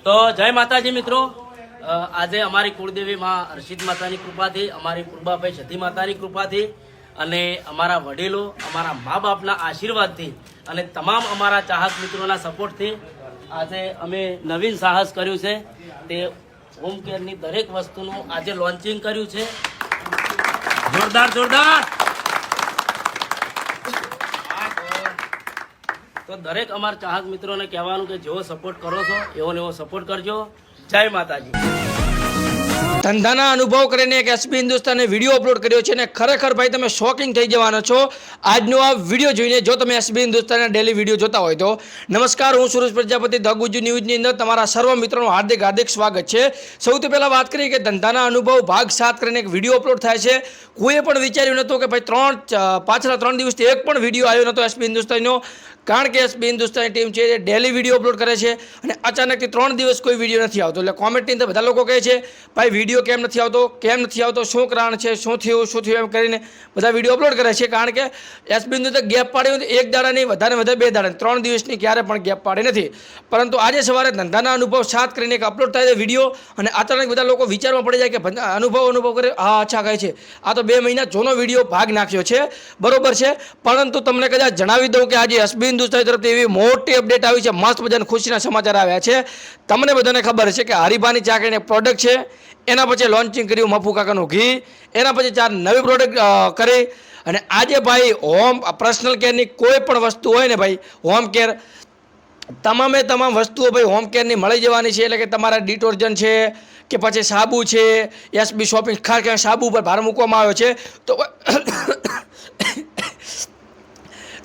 તો જય માતાજી મિત્રો, આજે અમારી કુળદેવી માં હર્ષિદ માતાની કૃપાથી, અમારી પૂર્વાભાઈ સતી માતાની કૃપાથી અને અમારા વડીલો, અમારા મા બાપના આશીર્વાદથી અને તમામ અમારા ચાહક મિત્રોના સપોર્ટથી આજે અમે નવીન સાહસ કર્યું છે. તે હોમ કેરની દરેક વસ્તુનું આજે લોન્ચિંગ કર્યું છે. જોરદાર જોરદાર. તો દરેક અમારા ચાહક મિત્રોને કહેવાનું કે જેવો સપોર્ટ કરો છો એવો ને એવો સપોર્ટ કરજો. જય માતાજી. ધંધાના અનુભવ કરીને એક એસબી હિન્દુસ્તાને વિડીયો અપલોડ કર્યો છે અને ખરેખર ભાઈ તમે શોકિંગ થઈ જવાનો છો આજનો આ વિડીયો જોઈને. જો તમે એસબી હિન્દુસ્તાનના ડેલી વિડીયો જોતા હોય તો નમસ્કાર, હું સુરેશ પ્રજાપતિ ધ ગુજુ ન્યૂઝની અંદર તમારા સર્વ મિત્રોનું હાર્દિક હાર્દિક સ્વાગત છે. સૌથી પહેલાં વાત કરીએ કે ધંધાના અનુભવ ભાગ 7 કરીને એક વિડીયો અપલોડ થાય છે. કોઈએ પણ વિચાર્યું નહોતું કે ભાઈ પાછલા 3 દિવસથી એક પણ વિડીયો આવ્યો નહોતો એસબી હિન્દુસ્તાનનો, કારણ કે એસબી હિન્દુસ્તાની ટીમ છે એ ડેલી વિડીયો અપલોડ કરે છે અને અચાનકથી 3 દિવસ કોઈ વિડીયો નથી આવતો. એટલે કોમેન્ટની અંદર બધા લોકો કહે છે ભાઈ વિડીયો કેમ નથી આવતો, શું કારણ છે, શું થયું એમ કરીને બધા વિડીયો અપલોડ કરે છે. કારણ કે એસબી હિન્દુસ્તાન ગેપ પાડ્યો એક દાડા નહીં, વધારે 2 દાડા, 3 દિવસની ક્યારે પણ ગેપ પાડી નથી. પરંતુ આજે સવારે ધંધાના અનુભવ 7 કરીને એક અપલોડ થાય છે વિડીયો અને અચાનક બધા લોકો વિચારમાં પડી જાય કે અનુભવ કરે, હા અચ્છા કહે છે આ તો 2 મહિના જૂનો વિડીયો ભાગ નાખ્યો છે, બરોબર છે. પરંતુ તમને કદાચ જણાવી દઉં કે આજે એસબી હિન્દુસ્તાન તરફથી એવી મોટી અપડેટ આવી છે, મસ્ત મજાના ખુશીના સમાચાર આવ્યા છે. તમને બધાને ખબર છે કે હરીબાની ચા કરીને એક પ્રોડક્ટ છે, એના પછી લોન્ચિંગ કર્યું મફુ કાકાનું ઘી, એના પછી 4 નવી પ્રોડક્ટ કરી અને આજે ભાઈ હોમ પર્સનલ કેરની કોઈ પણ વસ્તુ હોય ને ભાઈ, હોમ કેર તમામ વસ્તુઓ ભાઈ હોમ કેરની મળી જવાની છે. એટલે કે તમારા ડિટર્જન્ટ છે કે પછી સાબુ છે, એસબી શોપિંગ ખાસ કરીને સાબુ પર ભાર મૂકવામાં આવ્યો છે.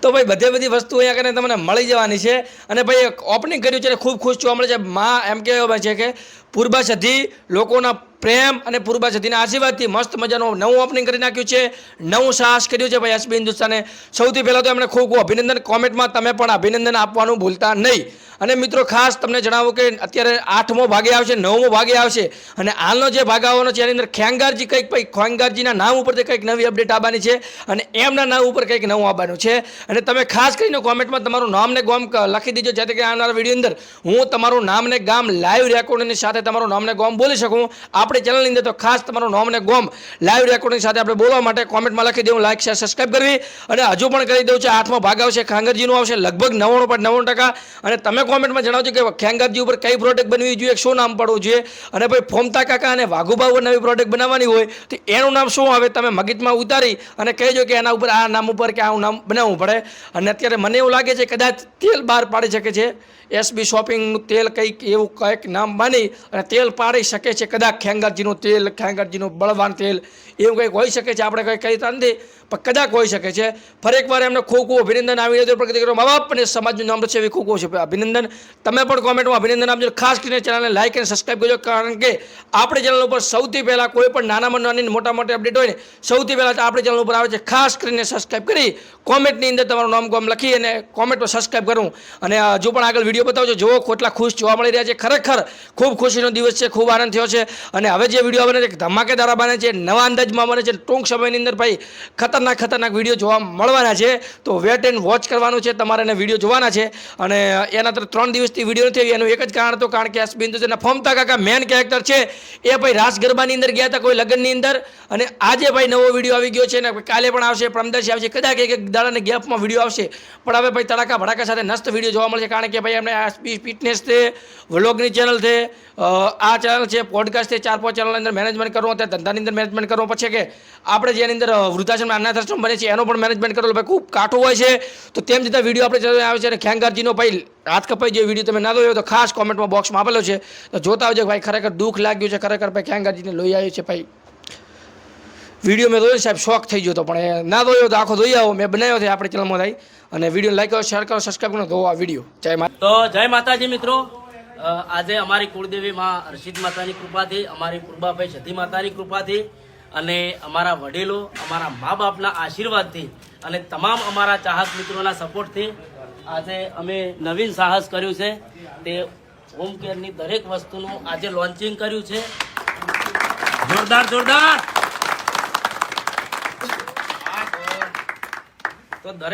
તો ભાઈ બધી વસ્તુ અહીંયા કરીને તમને મળી જવાની છે. અને ભાઈ ઓપનિંગ કર્યું છે ખૂબ ખુશ જોવા મળે છે. માં એમ કહેવાય છે કે પૂર્વા સધી લોકોના પ્રેમ અને પૂર્વા સધીના આશીર્વાદથી મસ્ત મજાનું નવું ઓપનિંગ કરી નાખ્યું છે, નવું સાહસ કર્યું છે ભાઈ એસબી હિન્દુસ્તાને. સૌથી પહેલાં તો એમણે ખૂબ અભિનંદન. કોમેન્ટમાં તમે પણ અભિનંદન આપવાનું ભૂલતા નહીં. અને મિત્રો ખાસ તમને જણાવું કે અત્યારે 8મો ભાગે આવશે, 9મો ભાગે આવશે અને હાલનો જે ભાગ આવવાનો છે એની અંદર ખેંગારજી ખેંગારજીના નામ ઉપરથી કંઈક નવી અપડેટ આવવાની છે અને એમના નામ ઉપર કંઈક નવું આવવાનું છે. અને તમે ખાસ કરીને કોમેન્ટમાં તમારું નામ ને ગામ લખી દીજો, જેથી કે આવનારા વિડીયો અંદર હું તમારું નામ ને ગામ લાઈવ રેકોર્ડિંગની સાથે તમારું નામ ને ગામ બોલી શકું. આપણી ચેનલની અંદર તો ખાસ તમારું નામ ને ગામ લાઈવ રેકોર્ડિંગ સાથે આપણે બોલવા માટે કોમેન્ટમાં લખી દેવું, લાઈક શેર સબસ્ક્રાઈબ કરવી. અને હજુ પણ કરી દઉં છે 8મો ભાગ આવશે, ખેંગારજીનું આવશે લગભગ 99.99%. અને તમે કોમેન્ટમાં જણાવજો કે ખેંગારજી ઉપર કઈ પ્રોડક્ટ બનવી જોઈએ, શું નામ પડવું જોઈએ. અને ભાઈ ફોમતા કાકા અને વાઘુબા ઉપર નવી પ્રોડક્ટ બનાવવાની હોય તો એનું નામ શું આવે તમે મગજમાં ઉતારી અને કહેજો કે એના ઉપર આ નામ ઉપર કે આવું નામ બનાવવું પડે. અને અત્યારે મને એવું લાગે છે કદાચ તેલ બહાર પાડી શકે છે એસબી શોપિંગનું તેલ, કંઈક નામ બની અને તેલ પાડી શકે છે કદાચ ખેંગારજીનું તેલ, ખેંગારજીનું બળવાન તેલ, એવું કંઈક હોઈ શકે છે. આપણે કંઈ કહીતા નથી પણ કદાચ હોઈ શકે છે. ફરી એકવાર એમને ખૂબ અભિનંદન. આવી રીતે પ્રગતિ કરો મા બાપ અને સમાજનું નામ છે એવી ખૂબ અભિનંદન. તમે પણ કોમેન્ટમાં અભિનંદન આપજો. ખાસ કરીને ચેનલને લાઈક અને સબસ્ક્રાઈબ કરજો, કારણ કે આપણી ચેનલ ઉપર સૌથી પહેલાં કોઈ પણ નાનામાં નાની મોટી અપડેટ હોય ને સૌથી પહેલાં આપણી ચેનલ ઉપર આવે છે. ખાસ કરીને સબસ્ક્રાઈબ કરી કોમેન્ટની અંદર તમારું નામ ગામ લખી અને કોમેન્ટમાં સબસ્ક્રાઈબ કરું. અને હજુ પણ આગળ વિડીયો બતાવજો. જુઓ કેટલા ખુશ જોવા મળી રહ્યા છે. ખરેખર ખૂબ ખુશીનો દિવસ છે, ખૂબ આનંદ થયો છે. અને હવે જે વિડીયો બને છે ધમાકેદાર બને છે, નવા અંદાજમાં બને છે, ટૂંક સમયની અંદર ભાઈ ખતરનાક વિડીયો જોવા મળવાના છે. તો વેટ એન્ડ વોચ કરવાનું છે તમારે, એને વિડીયો જોવાના છે. અને એના તરફ 3 દિવસથી વિડીયો નથી આવી, એનું એક જ કારણ હતું કારણ કે એસબી હિન્દુસ્તાનના ફોમતા કાકા મેન કેરેક્ટર છે એ ભાઈ રાસ ગરબાની અંદર ગયા હતા કોઈ લગ્નની અંદર. અને આજે ભાઈ નવો વિડીયો આવી ગયો છે ને કાલે પણ આવશે, પરમદાસી આવશે, કદાચ એક દાડાની ગેપમાં વિડીયો આવશે. પણ હવે ભાઈ તડાકા ભડાકા સાથે નસ્ત વિડીયો જોવા મળશે, કારણ કે ભાઈ એમને એસબી ફિટનેસ છે, વ્લોગની ચેનલ છે, આ ચેનલ છે, પોડકાસ્ટ છે, 4-5 ચેનલની અંદર મેનેજમેન્ટ કરવું, અત્યારે ધંધાની અંદર મેનેજમેન્ટ કરવું, પછી કે આપણે જેની અંદર વૃદ્ધાશ્રમ અનાથ આશ્રમ બને છે એનો પણ મેનેજમેન્ટ કરેલો ભાઈ ખૂબ કાઠું હોય છે. તો તેમ છતાં વિડીયો આપણે ચેનલ આવે છે અને ખેંગારજીનો ભાઈ હાથ કપાઈ જે વિડીયો તમે ના જોયો તો ખાસ કોમેન્ટમાં બોક્સમાં આપેલો છે, તો જોતા આવજો. ભાઈ ખરેખર દુઃખ લાગ્યું છે, ખરેખર ભાઈ ખેંગારજીને લોહી આવ્યું છે. ભાઈ વિડીયો મેં જોયો સાહેબ શોખ થઈ ગયો હતો, પણ ના જોયો તો આખો જોઈ આવો, મેં બનાવ્યો છે આપણી ચેનલમાં થાય. અને વિડીયો લાઈક કરો, શેર કરો, સબસ્ક્રાઈબ કરો, દો આ વિડીયો. જય માતાજી મિત્રો, આજે અમારી કુળદેવી માં હર્ષિદ માતાની કૃપાથી, અમારી પૂર્વાભાઈ સતી માતાની કૃપાથી અને અમારા વડીલો, અમારા મા બાપના આશીર્વાદથી અને તમામ અમારા ચાહક મિત્રોના સપોર્ટથી આજે અમે નવીન સાહસ કર્યું છે. તે હોમ કેરની દરેક વસ્તુનું આજે લોન્ચિંગ કર્યું છે. જોરદાર જોરદાર. તો દરેક